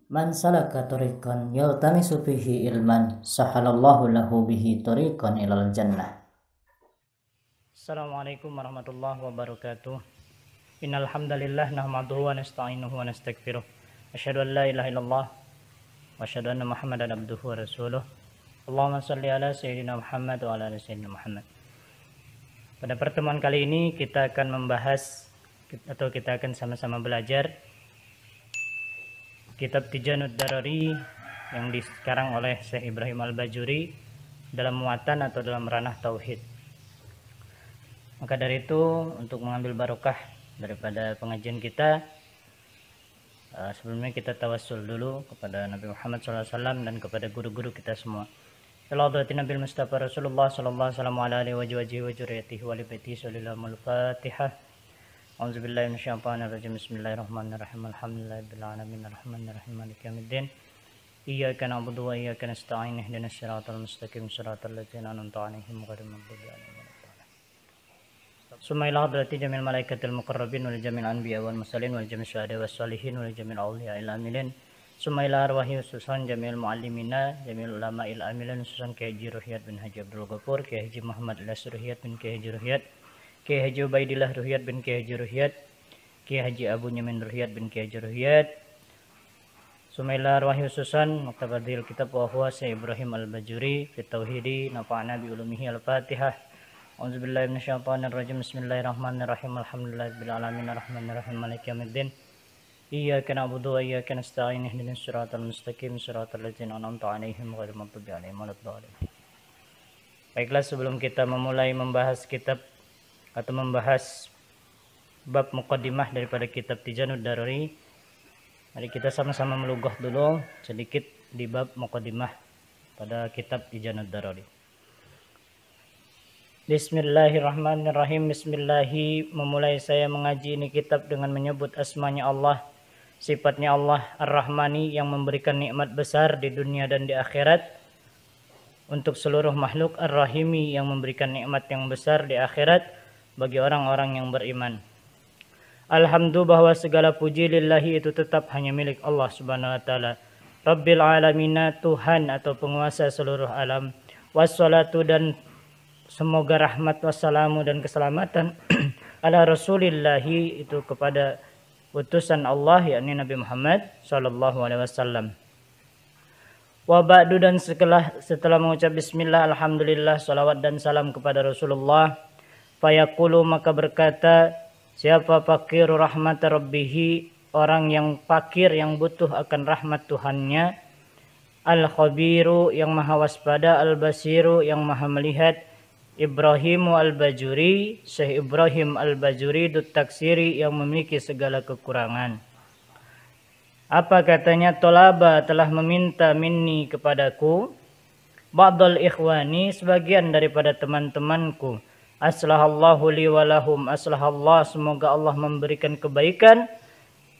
Man salaka tariqan yaltamisu fihi ilman sahalallahu lahu bihi tariqan ilal jannah. Assalamualaikum warahmatullahi wabarakatuh. Innal hamdalillah nahmaduhu wa nasta'inuhu wa nastaghfiruh. Asyhadu an la ilaha illallah wa asyhadu anna Muhammadan abduhu wa rasuluh. Allahumma shalli ala sayyidina Muhammad wa ala ali sayyidina Muhammad. Pada pertemuan kali ini kita akan membahas atau kita akan sama-sama belajar kitab Tijanud Darari yang dikarang oleh Syekh Ibrahim Al-Bajuri dalam muatan atau dalam ranah tauhid. Maka dari itu, untuk mengambil barokah daripada pengajian kita, sebelumnya kita tawassul dulu kepada Nabi Muhammad SAW dan kepada guru-guru kita semua. Salawatin Nabi Mustafa Rasulullah sallallahu alaihi wa juriyatihi wa libaitihi sallallahu al-Fatihah. A'udzubillahi minasyaitonirrajim. Bismillahirrahmanirrahim. Alhamdulillahirabbil alamin arrahmanirrahim maliki yaumiddin. Iyyaka na'budu wa iyyaka nasta'in. Ihdinas siratal mustaqim siratal ladzina an'amta 'alaihim ghairil maghdubi 'alaihim waladdallin. Summa ila hadrati jamil malaikatil muqarrabin wal jamil anbiya wal mursalin wal jamil syuhada was salihin wal jamil awliya'il amilin. Summa ila arwahi khususan jamil muallimina jamil ulama'il amilin khususan Kiai Haji Ruhiyat bin Haji Abdul Ghafur, Kiai Haji Muhammad Ilyas Ruhiyat bin Kiai Haji Ruhiyat, Kiai Haji Ubaidillah Ruhiyat bin Kiai Haji Ruhiyat, Kiai Haji Abu Nyamin Ruhiyat bin Kiai Haji Ruhiyat. Sumailah arwahi khususan Maktabadil Kitab wa huwa Syekh Ibrahim Al-Bajuri fi tauhidi nafa'ana bi ulumihi al-Fatihah. A'udzubillahi minasyaitonirrajim. Bismillahirrahmanirrahim. Alhamdulillahirabbil alamin arrahmanirrahim maliki yaumiddin. Iyyaka na'budu wa iyyaka nasta'in. Ihdinas siratal mustaqim siratal ladzina an'amta 'alaihim ghairil maghdubi 'alaihim waladdallin. Baiklah, sebelum kita memulai membahas kitab atau membahas bab muqaddimah daripada kitab Tijanud Darari, mari kita sama-sama melugah dulu sedikit di bab muqaddimah pada kitab Tijanud Darari. Bismillahirrahmanirrahim. Bismillahi, memulai saya mengaji ini kitab dengan menyebut asmanya Allah, sifatnya Allah Ar-Rahmani yang memberikan nikmat besar di dunia dan di akhirat untuk seluruh makhluk, Ar-Rahimi yang memberikan nikmat yang besar di akhirat bagi orang-orang yang beriman. Alhamdulillah, bahwa segala puji lillahi itu tetap hanya milik Allah Subhanahu wa taala. Rabbil alamina, Tuhan atau penguasa seluruh alam. Wassalatu, dan semoga rahmat wassalamu dan keselamatan ala Rasulillahi, itu kepada utusan Allah yakni Nabi Muhammad sallallahu alaihi wasallam. Wa ba'du, dan setelah mengucap bismillah, alhamdulillah, salawat dan salam kepada Rasulullah. Fayaqulu, maka berkata siapa fakir rahmat rabbihi, orang yang fakir yang butuh akan rahmat Tuhannya. Al-khabiru, yang maha waspada. Al-basiru, yang maha melihat. Ibrahimu Al-Bajuri, Syekh Ibrahim Al-Bajuri Dut Taksiri, yang memiliki segala kekurangan. Apa katanya? Tolaba, telah meminta minni kepadaku, ba'dal ikhwani, sebagian daripada teman-temanku. Aslahallahu li walahum, aslahallah, semoga Allah memberikan kebaikan,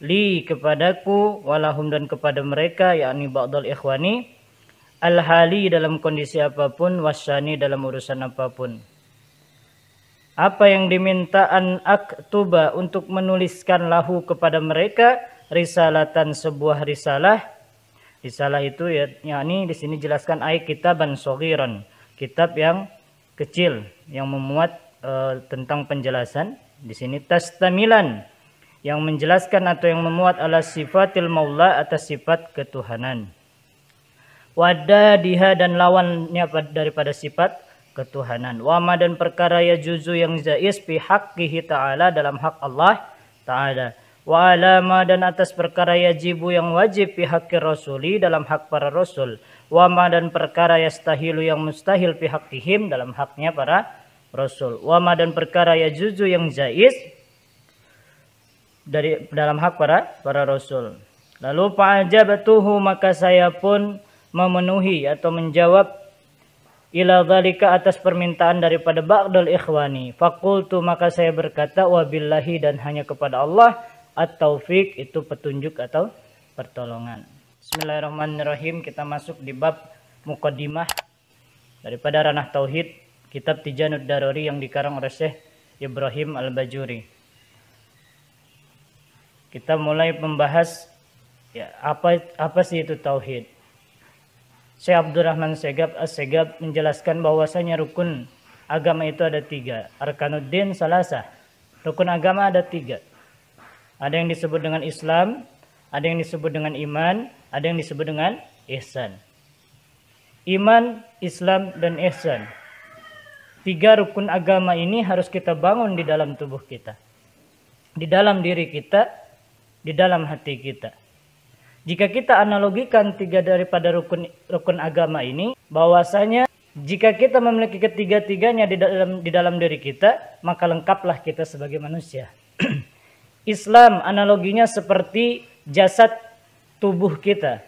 li kepadaku, walahum dan kepada mereka, yakni ba'dal ikhwani, al-hali dalam kondisi apapun, wasyani dalam urusan apapun. Apa yang diminta? An aktuba, untuk menuliskan lahu kepada mereka, risalatan, sebuah risalah. Risalah itu yakni di sini jelaskan ay kitaban shaghiran, kitab yang kecil yang memuat tentang penjelasan. Di sini tastamilan, yang menjelaskan atau yang memuat ala sifatil maula, atas sifat ketuhanan. Wadadiha, dan lawannya daripada sifat ketuhanan. Wama, dan perkara ya juzu yang jaiz fi haqqihi ta'ala, dalam hak Allah ta'ala. Wa alama, dan atas perkara yajibu yang wajib fi haqqi rasuli, dalam hak para rasul. Wama, dan perkara yastahilu yang mustahil fi haqqihim, dalam haknya para rasul. Wama, dan perkara ya juzu yang jaiz dalam hak para rasul. Lalu fa'ajabtuhu, maka saya pun memenuhi atau menjawab ila dzalika, atas permintaan daripada ba'dal ikhwani. Faqultu, maka saya berkata, wabillahi, dan hanya kepada Allah, at-taufiq, itu petunjuk atau pertolongan. Bismillahirrahmanirrahim. Kita masuk di bab muqaddimah daripada ranah tauhid kitab Tijaanud Daruri yang dikarang oleh Syekh Ibrahim Al-Bajuri. Kita mulai membahas ya, apa sih itu tauhid. Syekh Abdurrahman As-Segab menjelaskan bahwasanya rukun agama itu ada 3. Arkanuddin salasah. Rukun agama ada 3. Ada yang disebut dengan Islam, ada yang disebut dengan iman, ada yang disebut dengan ihsan. Iman, Islam, dan ihsan. 3 rukun agama ini harus kita bangun di dalam tubuh kita, di dalam diri kita, di dalam hati kita. Jika kita analogikan 3 daripada rukun agama ini, bahwasanya jika kita memiliki ketiga-tiganya di dalam diri kita, maka lengkaplah kita sebagai manusia. Islam analoginya seperti jasad tubuh kita.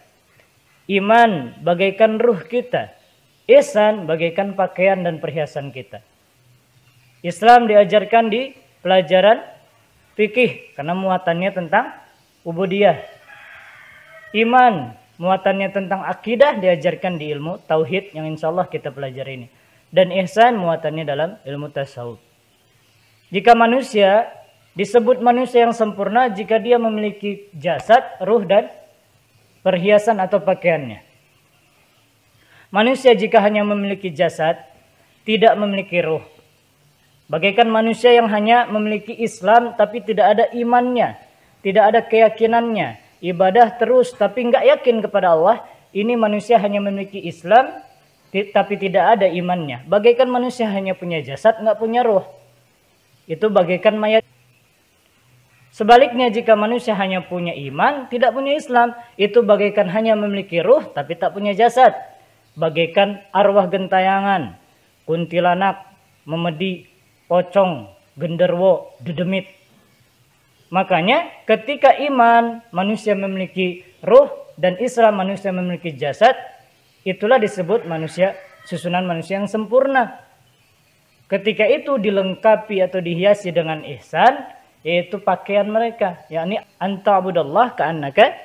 Iman bagaikan ruh kita. Ihsan bagaikan pakaian dan perhiasan kita. Islam diajarkan di pelajaran fikih karena muatannya tentang ubudiyah. Iman muatannya tentang akidah diajarkan di ilmu tauhid yang insya Allah kita pelajari ini. Dan ihsan muatannya dalam ilmu tasawuf. Jika manusia disebut manusia yang sempurna jika dia memiliki jasad, ruh, dan perhiasan atau pakaiannya. Manusia jika hanya memiliki jasad, tidak memiliki ruh. Bagaikan manusia yang hanya memiliki Islam tapi tidak ada imannya, tidak ada keyakinannya, ibadah terus tapi enggak yakin kepada Allah. Ini manusia hanya memiliki Islam tapi tidak ada imannya. Bagaikan manusia hanya punya jasad, enggak punya ruh. Itu bagaikan mayat. Sebaliknya jika manusia hanya punya iman, tidak punya Islam, itu bagaikan hanya memiliki ruh tapi tak punya jasad. Bagaikan arwah gentayangan, kuntilanak, memedi, pocong, genderwo, dedemit. Makanya ketika iman manusia memiliki ruh dan Islam manusia memiliki jasad, itulah disebut manusia, susunan manusia yang sempurna. Ketika itu dilengkapi atau dihiasi dengan ihsan, yaitu pakaian mereka, yakni anta'budallah ka'annaka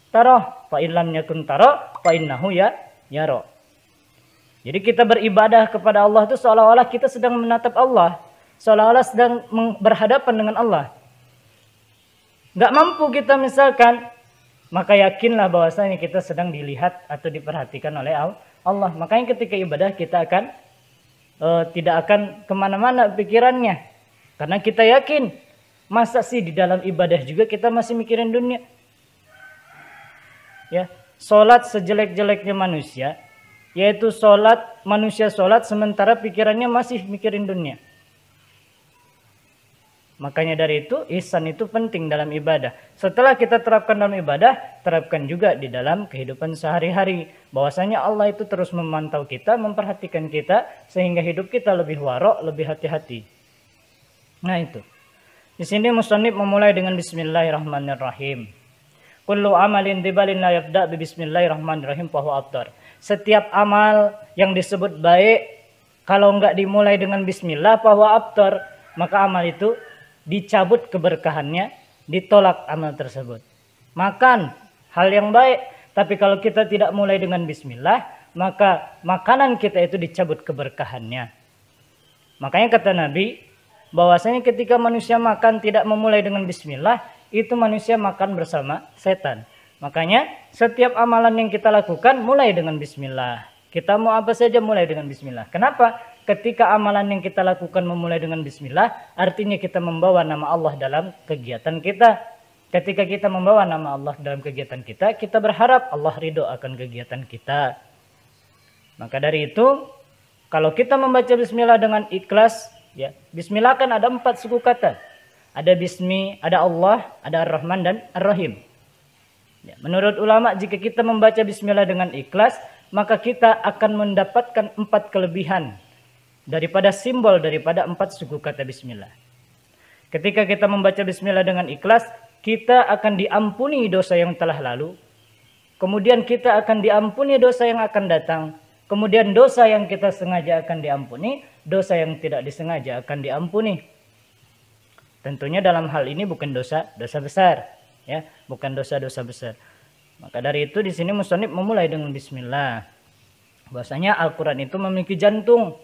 tarah, fa in lam yakun tarah fa innahu yara. Jadi kita beribadah kepada Allah itu seolah-olah kita sedang menatap Allah, seolah-olah sedang berhadapan dengan Allah. Enggak mampu kita misalkan, maka yakinlah bahwasanya kita sedang dilihat atau diperhatikan oleh Allah. Makanya ketika ibadah kita akan tidak akan kemana-mana pikirannya, karena kita yakin. Masa sih di dalam ibadah juga kita masih mikirin dunia? Ya, salat sejelek-jeleknya manusia, yaitu manusia salat sementara pikirannya masih mikirin dunia. Makanya dari itu ihsan itu penting dalam ibadah. Setelah kita terapkan dalam ibadah, terapkan juga di dalam kehidupan sehari-hari. Bahwasanya Allah itu terus memantau kita, memperhatikan kita sehingga hidup kita lebih warok, lebih hati-hati. Nah itu. Di sini musannif memulai dengan bismillahirrahmanirrahim. Kullu amalin dibalin la yabda bi bismillahirrahmanirrahim fahuwa abtar. Setiap amal yang disebut baik kalau enggak dimulai dengan bismillah fahuwa abtar, maka amal itu dicabut keberkahannya, ditolak amal tersebut. Makan hal yang baik, tapi kalau kita tidak mulai dengan bismillah, maka makanan kita itu dicabut keberkahannya. Makanya kata Nabi bahwasanya ketika manusia makan tidak memulai dengan bismillah, itu manusia makan bersama setan. Makanya setiap amalan yang kita lakukan mulai dengan bismillah. Kita mau apa saja mulai dengan bismillah. Kenapa? Ketika amalan yang kita lakukan memulai dengan bismillah, artinya kita membawa nama Allah dalam kegiatan kita. Ketika kita membawa nama Allah dalam kegiatan kita, kita berharap Allah ridho akan kegiatan kita. Maka dari itu, kalau kita membaca bismillah dengan ikhlas, ya, bismillah kan ada 4 suku kata. Ada bismi, ada Allah, ada ar-Rahman dan ar-Rahim. Ya, menurut ulama jika kita membaca bismillah dengan ikhlas, maka kita akan mendapatkan 4 kelebihan daripada simbol daripada 4 suku kata bismillah. Ketika kita membaca bismillah dengan ikhlas, kita akan diampuni dosa yang telah lalu. Kemudian kita akan diampuni dosa yang akan datang. Kemudian dosa yang kita sengaja akan diampuni, dosa yang tidak disengaja akan diampuni. Tentunya dalam hal ini bukan dosa besar, ya, bukan dosa-dosa besar. Maka dari itu di sini musannif memulai dengan bismillah. Bahwasanya Al-Qur'an itu memiliki jantung.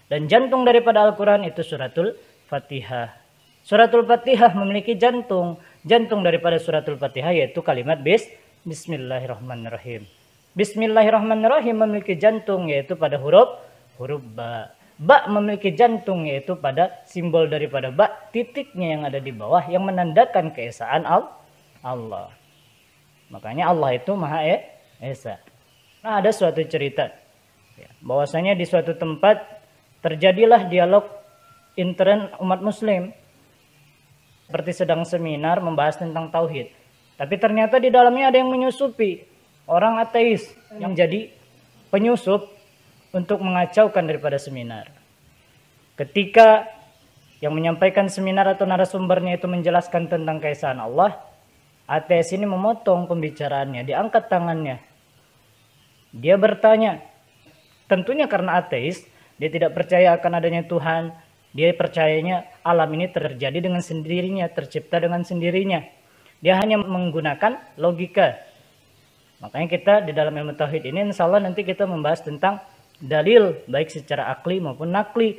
Dan jantung daripada Al-Quran itu suratul Fatihah. Suratul Fatihah memiliki jantung. Jantung daripada suratul Fatihah yaitu kalimat Bismillahirrahmanirrahim. Bismillahirrahmanirrahim memiliki jantung yaitu pada huruf ba. Ba memiliki jantung yaitu pada simbol daripada ba, titiknya yang ada di bawah yang menandakan keesaan Allah. Makanya Allah itu Maha Esa. Nah, ada suatu cerita bahwasanya di suatu tempat terjadilah dialog intern umat muslim seperti sedang seminar membahas tentang tauhid. Tapi ternyata di dalamnya ada yang menyusupi, orang ateis yang jadi penyusup untuk mengacaukan daripada seminar. Ketika yang menyampaikan seminar atau narasumbernya itu menjelaskan tentang keesaan Allah, ateis ini memotong pembicaraannya, diangkat tangannya. Dia bertanya, tentunya karena ateis, dia tidak percaya akan adanya Tuhan. Dia percayanya alam ini terjadi dengan sendirinya, tercipta dengan sendirinya. Dia hanya menggunakan logika. Makanya kita di dalam ilmu tauhid ini insya Allah nanti kita membahas tentang dalil baik secara akli maupun nakli.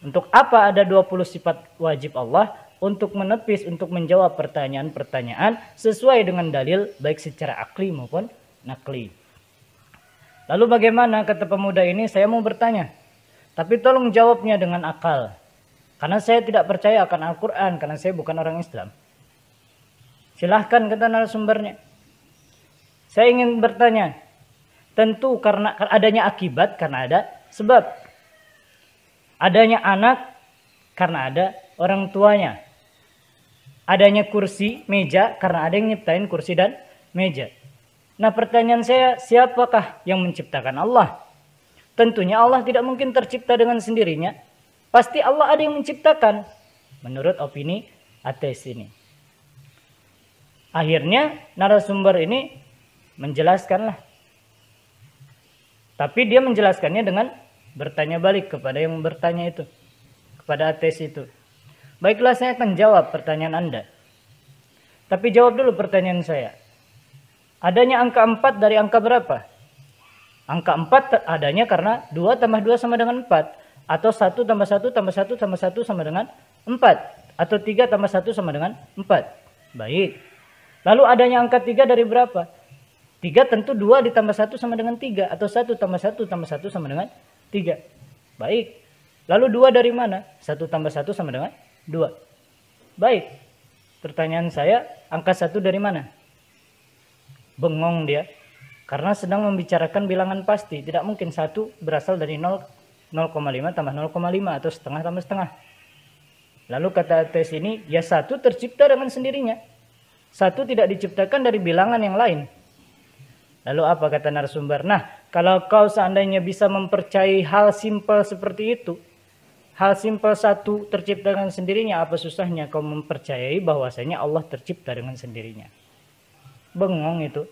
Untuk apa ada 20 sifat wajib Allah? Untuk menepis, untuk menjawab pertanyaan-pertanyaan sesuai dengan dalil baik secara akli maupun nakli. Lalu bagaimana, kata pemuda ini, saya mau bertanya. Tapi tolong jawabnya dengan akal. Karena saya tidak percaya akan Al-Quran, karena saya bukan orang Islam. Silahkan, kata narasumbernya. Saya ingin bertanya. Tentu karena adanya akibat, karena ada sebab. Adanya anak, karena ada orang tuanya. Adanya kursi, meja, karena ada yang nyiptain kursi dan meja. Nah, pertanyaan saya, siapakah yang menciptakan Allah? Tentunya Allah tidak mungkin tercipta dengan sendirinya. Pasti Allah ada yang menciptakan. Menurut opini ateis ini. Akhirnya narasumber ini menjelaskanlah. Tapi dia menjelaskannya dengan bertanya balik kepada yang bertanya itu. Kepada ateis itu. Baiklah, saya akan jawab pertanyaan Anda. Tapi jawab dulu pertanyaan saya. Adanya angka 4 dari angka berapa? Angka 4 adanya karena 2 tambah 2 sama dengan 4. Atau 1 tambah 1 tambah 1 tambah 1 sama dengan 4. Atau 3 tambah 1 sama dengan 4. Baik. Lalu adanya angka 3 dari berapa? 3 tentu 2 ditambah 1 sama dengan 3. Atau 1 tambah 1 tambah 1 sama dengan 3. Baik. Lalu 2 dari mana? 1 tambah 1 sama dengan 2. Baik. Pertanyaan saya, angka 1 dari mana? Bengong dia. Karena sedang membicarakan bilangan pasti. Tidak mungkin 1 berasal dari 0,5 tambah 0,5 atau setengah tambah setengah. Lalu kata ateis ini, ya 1 tercipta dengan sendirinya. 1 tidak diciptakan dari bilangan yang lain. Lalu apa kata narasumber? Nah, kalau kau seandainya bisa mempercayai hal simpel seperti itu, hal simpel 1 tercipta dengan sendirinya, apa susahnya kau mempercayai bahwasanya Allah tercipta dengan sendirinya? Bengong itu.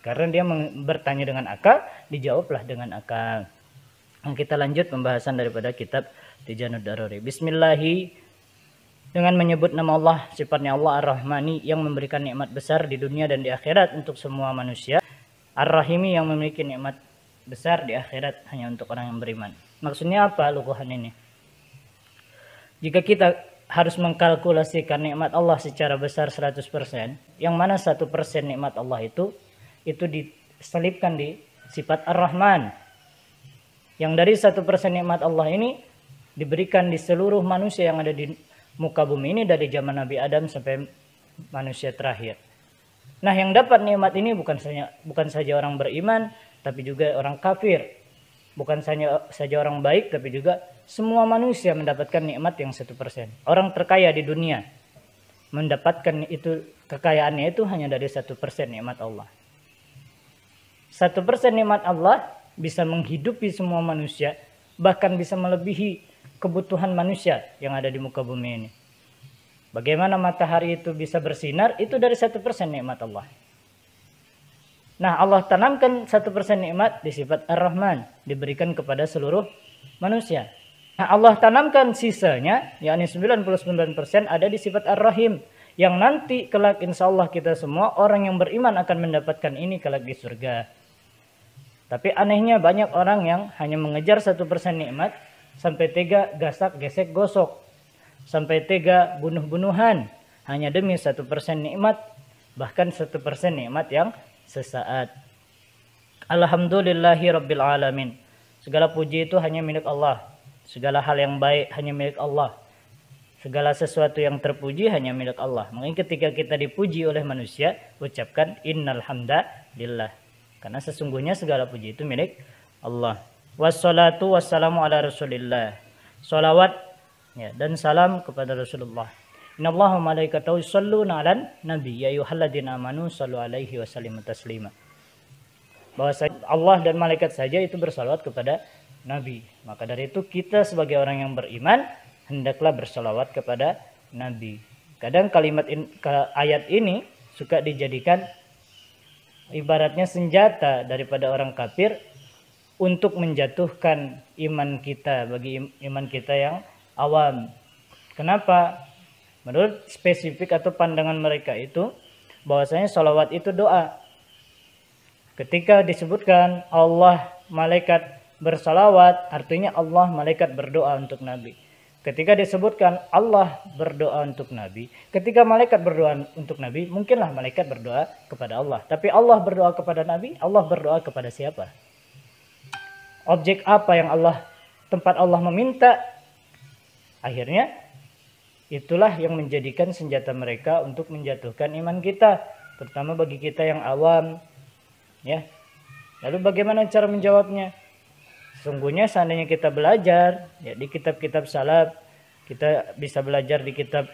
Karena dia bertanya dengan akal, dijawablah dengan akal. Kita lanjut pembahasan daripada kitab Tijanud Daruri. Bismillahi, dengan menyebut nama Allah, sifatnya Allah Ar-Rahmani yang memberikan nikmat besar di dunia dan di akhirat untuk semua manusia. Ar-Rahimi yang memiliki nikmat besar di akhirat hanya untuk orang yang beriman. Maksudnya apa lukuhan ini? Jika kita harus mengkalkulasikan nikmat Allah secara besar 100%, yang mana 1% nikmat Allah itu diselipkan di sifat Ar-Rahman. Yang dari 1% nikmat Allah ini diberikan di seluruh manusia yang ada di muka bumi ini dari zaman Nabi Adam sampai manusia terakhir. Nah, yang dapat nikmat ini bukan saja orang beriman, tapi juga orang kafir. Bukan saja orang baik, tapi juga semua manusia mendapatkan nikmat yang 1%. Orang terkaya di dunia mendapatkan itu, kekayaannya itu hanya dari 1% nikmat Allah. 1% nikmat Allah bisa menghidupi semua manusia, bahkan bisa melebihi kebutuhan manusia yang ada di muka bumi ini. Bagaimana matahari itu bisa bersinar, itu dari 1% nikmat Allah. Nah, Allah tanamkan 1% nikmat di sifat Ar-Rahman, diberikan kepada seluruh manusia. Nah, Allah tanamkan sisanya, yakni 99% ada di sifat Ar-Rahim, yang nanti kelak insya Allah kita semua orang yang beriman akan mendapatkan ini kelak di surga. Tapi anehnya banyak orang yang hanya mengejar 1% nikmat, sampai tega gasak gesek gosok, sampai tega bunuh-bunuhan hanya demi 1% nikmat, bahkan 1% nikmat yang sesaat. Alhamdulillahi Rabbil Alamin. Segala puji itu hanya milik Allah. Segala hal yang baik hanya milik Allah. Segala sesuatu yang terpuji hanya milik Allah. Makanya ketika kita dipuji oleh manusia, ucapkan innal hamdalillah. Karena sesungguhnya segala puji itu milik Allah. Wassalatu wassalamu ala Rasulillah. Salawat ya, dan salam kepada Rasulullah. Innallaha wa malaikatahu yusholluna 'alan nabi ya ayyuhalladzina amanu shallu alaihi wa sallimu taslima. Bahwa Allah dan malaikat saja itu bersalawat kepada Nabi. Maka dari itu kita sebagai orang yang beriman hendaklah bersalawat kepada Nabi. Kadang ayat ini suka dijadikan ibaratnya senjata daripada orang kafir untuk menjatuhkan iman kita bagi iman kita yang awam. Kenapa? Menurut spesifik atau pandangan mereka itu bahwasanya salawat itu doa. Ketika disebutkan Allah malaikat bersalawat, artinya Allah malaikat berdoa untuk Nabi. Ketika disebutkan Allah berdoa untuk Nabi, ketika malaikat berdoa untuk Nabi, mungkinlah malaikat berdoa kepada Allah. Tapi Allah berdoa kepada Nabi, Allah berdoa kepada siapa? Objek apa yang tempat Allah meminta? Akhirnya itulah yang menjadikan senjata mereka untuk menjatuhkan iman kita, terutama bagi kita yang awam. Ya, lalu bagaimana cara menjawabnya? Sesungguhnya seandainya kita belajar ya di kitab-kitab salaf, kita bisa belajar di kitab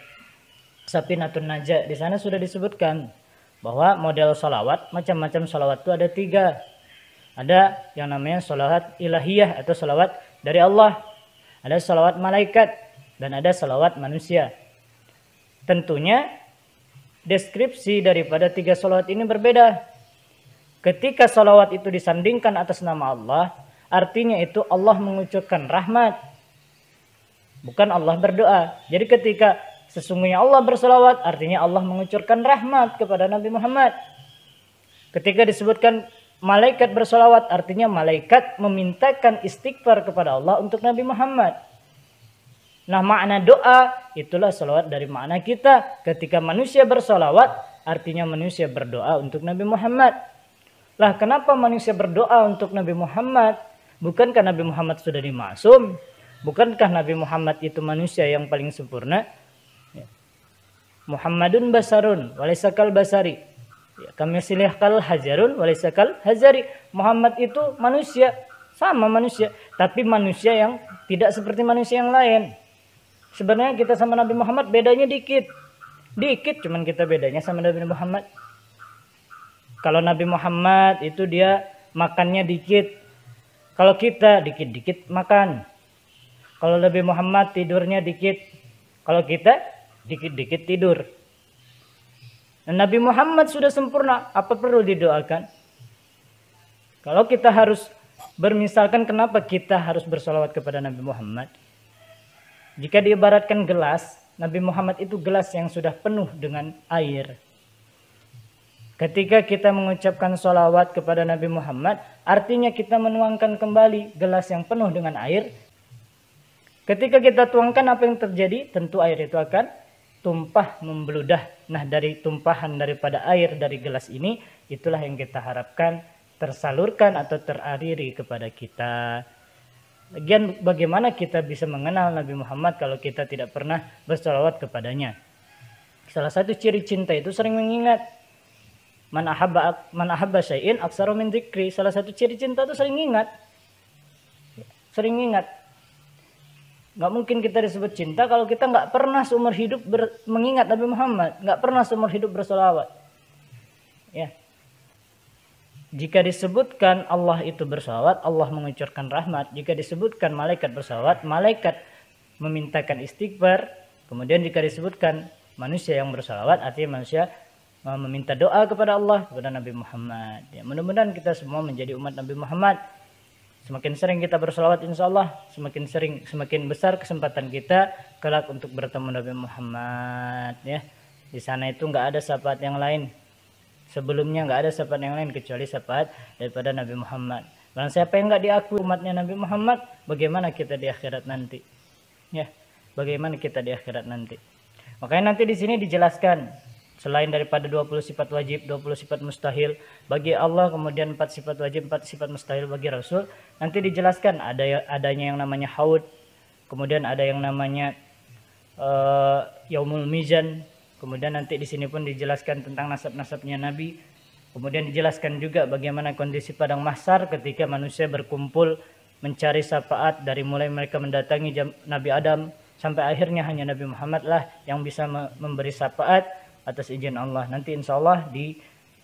Safinatun Najah. Di sana sudah disebutkan bahwa model salawat, macam-macam salawat itu ada 3. Ada yang namanya salawat ilahiyah atau salawat dari Allah, ada salawat malaikat, dan ada salawat manusia. Tentunya deskripsi daripada 3 salawat ini berbeda. Ketika salawat itu disandingkan atas nama Allah, artinya itu Allah mengucurkan rahmat, bukan Allah berdoa. Jadi ketika sesungguhnya Allah bersalawat, artinya Allah mengucurkan rahmat kepada Nabi Muhammad. Ketika disebutkan malaikat bersalawat, artinya malaikat memintakan istighfar kepada Allah untuk Nabi Muhammad. Nah, makna doa itulah salawat dari makna kita. Ketika manusia bersalawat, artinya manusia berdoa untuk Nabi Muhammad. Lah, kenapa manusia berdoa untuk Nabi Muhammad? Bukankah Nabi Muhammad sudah dimaksum? Bukankah Nabi Muhammad itu manusia yang paling sempurna? Muhammadun basarun walaysa kal basari. Kami silih kal hajarun walaysa kal hazari. Muhammad itu manusia, sama manusia, tapi manusia yang tidak seperti manusia yang lain. Sebenarnya kita sama Nabi Muhammad bedanya dikit. Dikit cuman kita bedanya sama Nabi Muhammad. Kalau Nabi Muhammad itu dia makannya dikit. Kalau kita dikit-dikit makan. Kalau Nabi Muhammad tidurnya dikit. Kalau kita dikit-dikit tidur. Dan Nabi Muhammad sudah sempurna. Apa perlu didoakan? Kalau kita harus bermisalkan, kenapa kita harus bersalawat kepada Nabi Muhammad? Jika diibaratkan gelas, Nabi Muhammad itu gelas yang sudah penuh dengan air. Ketika kita mengucapkan sholawat kepada Nabi Muhammad, artinya kita menuangkan kembali gelas yang penuh dengan air. Ketika kita tuangkan, apa yang terjadi? Tentu air itu akan tumpah membeludah. Nah, dari tumpahan daripada air dari gelas ini, itulah yang kita harapkan tersalurkan atau teraliri kepada kita. Lagian bagaimana kita bisa mengenal Nabi Muhammad kalau kita tidak pernah bersalawat kepadanya? Salah satu ciri cinta itu sering mengingat. Man ahabba syai'in aktsaru min dzikri. Salah satu ciri cinta itu sering ingat. Sering ingat. Nggak mungkin kita disebut cinta kalau kita nggak pernah seumur hidup mengingat Nabi Muhammad, nggak pernah seumur hidup bersolawat. Ya. Jika disebutkan Allah itu bersolawat, Allah mengucurkan rahmat. Jika disebutkan malaikat bersolawat, malaikat memintakan istighfar. Kemudian jika disebutkan manusia yang bersolawat, artinya manusia meminta doa kepada Allah, kepada Nabi Muhammad. Ya, mudah-mudahan kita semua menjadi umat Nabi Muhammad. Semakin sering kita bersolawat, insya Allah semakin besar kesempatan kita kelak untuk bertemu Nabi Muhammad. Ya, di sana itu nggak ada syafaat yang lain. Sebelumnya nggak ada syafaat yang lain kecuali syafaat daripada Nabi Muhammad. Barang siapa yang nggak diakui umatnya Nabi Muhammad, bagaimana kita di akhirat nanti? Ya, bagaimana kita di akhirat nanti? Makanya nanti di sini dijelaskan selain daripada 20 sifat wajib, 20 sifat mustahil bagi Allah, kemudian 4 sifat wajib, 4 sifat mustahil bagi Rasul, nanti dijelaskan adanya yang namanya haud, kemudian ada yang namanya yaumul mizan, kemudian nanti di sini pun dijelaskan tentang nasab-nasabnya Nabi, kemudian dijelaskan juga bagaimana kondisi padang mahsyar ketika manusia berkumpul mencari syafaat dari mulai mereka mendatangi Nabi Adam sampai akhirnya hanya Nabi Muhammad lah yang bisa memberi syafaat atas izin Allah. Nanti insya Allah di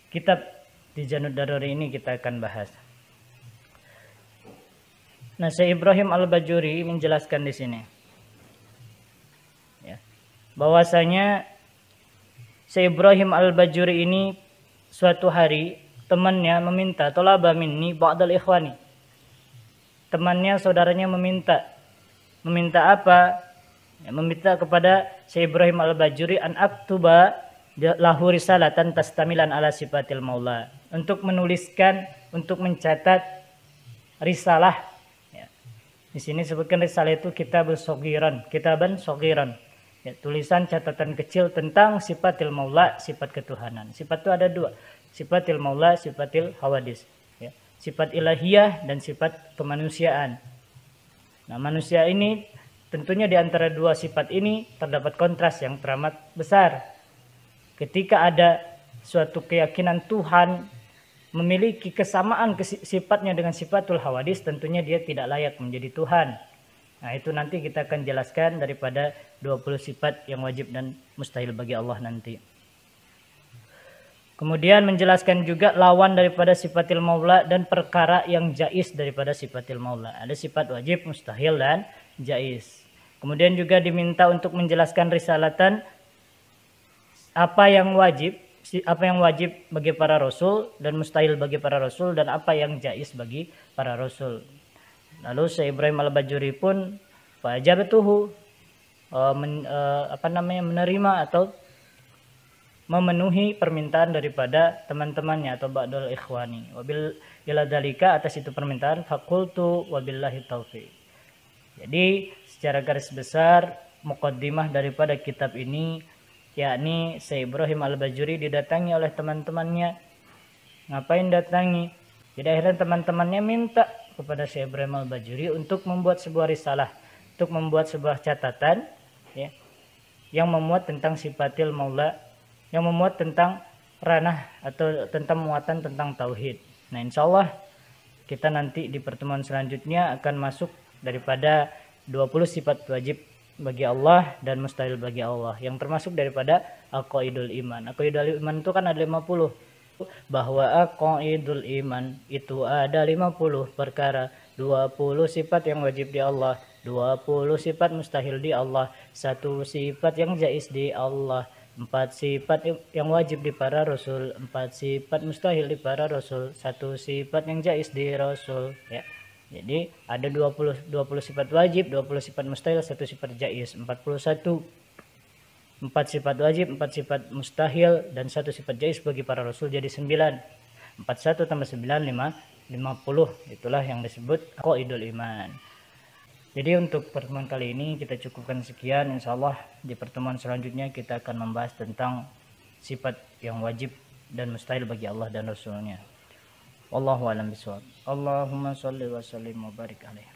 kitab Tijanud Daruri ini kita akan bahas. Nah, Syekh Ibrahim Al-Bajuri menjelaskan di sini, ya, bahwasanya Syekh Ibrahim Al-Bajuri ini suatu hari temannya meminta, tolaba minni ba'dal ikhwani. Temannya, saudaranya meminta apa? Ya, meminta kepada Syekh Ibrahim Al-Bajuri an aktuba lahu risalatan tastamilan ala sifatil maula, untuk menuliskan, untuk mencatat risalah. Ya. Di sini sebutkan risalah itu kitaban sogiran, ya, tulisan catatan kecil tentang sifatil maula, sifat ketuhanan. Sifat itu ada dua, sifatil maula, sifatil hawadis, ya. Sifat ilahiyah dan sifat kemanusiaan. Nah, manusia ini tentunya di antara dua sifat ini terdapat kontras yang teramat besar. Ketika ada suatu keyakinan Tuhan memiliki kesamaan sifatnya dengan sifatul hawadis, tentunya dia tidak layak menjadi Tuhan. Nah, itu nanti kita akan jelaskan daripada 20 sifat yang wajib dan mustahil bagi Allah nanti. Kemudian menjelaskan juga lawan daripada sifatil maula dan perkara yang jais daripada sifatil maula. Ada sifat wajib, mustahil, dan jais. Kemudian juga diminta untuk menjelaskan risalatan apa yang wajib bagi para rasul dan mustahil bagi para rasul, dan apa yang jais bagi para rasul. Lalu Syekh Ibrahim Al-Bajuri pun fa'ajabtuhu, menerima atau memenuhi permintaan daripada teman-temannya atau ba'dul ikhwani. Wabil ila dzalika, atas itu permintaan, faqultu wabillahi taufiq. Jadi secara garis besar muqaddimah daripada kitab ini, yakni Syekh Ibrahim Al-Bajuri didatangi oleh teman-temannya. Ngapain datangi? Jadi akhirnya teman-temannya minta kepada Syekh Ibrahim Al-Bajuri untuk membuat sebuah risalah, untuk membuat sebuah catatan, ya, yang memuat tentang sifatil maula, yang memuat tentang ranah atau tentang muatan tentang tauhid. Nah, insya Allah kita nanti di pertemuan selanjutnya akan masuk daripada 20 sifat wajib bagi Allah dan mustahil bagi Allah, yang termasuk daripada aqaidul iman. Aqaidul iman itu kan ada 50, bahwa aqaidul iman itu ada 50 perkara, 20 sifat yang wajib di Allah, 20 sifat mustahil di Allah, 1 sifat yang jais di Allah, 4 sifat yang wajib di para rasul, 4 sifat mustahil di para rasul, 1 sifat yang jais di rasul, ya. Jadi ada 20 sifat wajib, 20 sifat mustahil, 1 sifat jais, 41. 4 sifat wajib, 4 sifat mustahil, dan 1 sifat jais bagi para rasul, jadi 9. 41 tambah 9, 50. Itulah yang disebut aqaidul iman. Jadi untuk pertemuan kali ini kita cukupkan sekian. Insyaallah di pertemuan selanjutnya kita akan membahas tentang sifat yang wajib dan mustahil bagi Allah dan Rasulnya. Wallahu a'lam bishawab. Allahumma shalli wa sallim wa barik alaihi.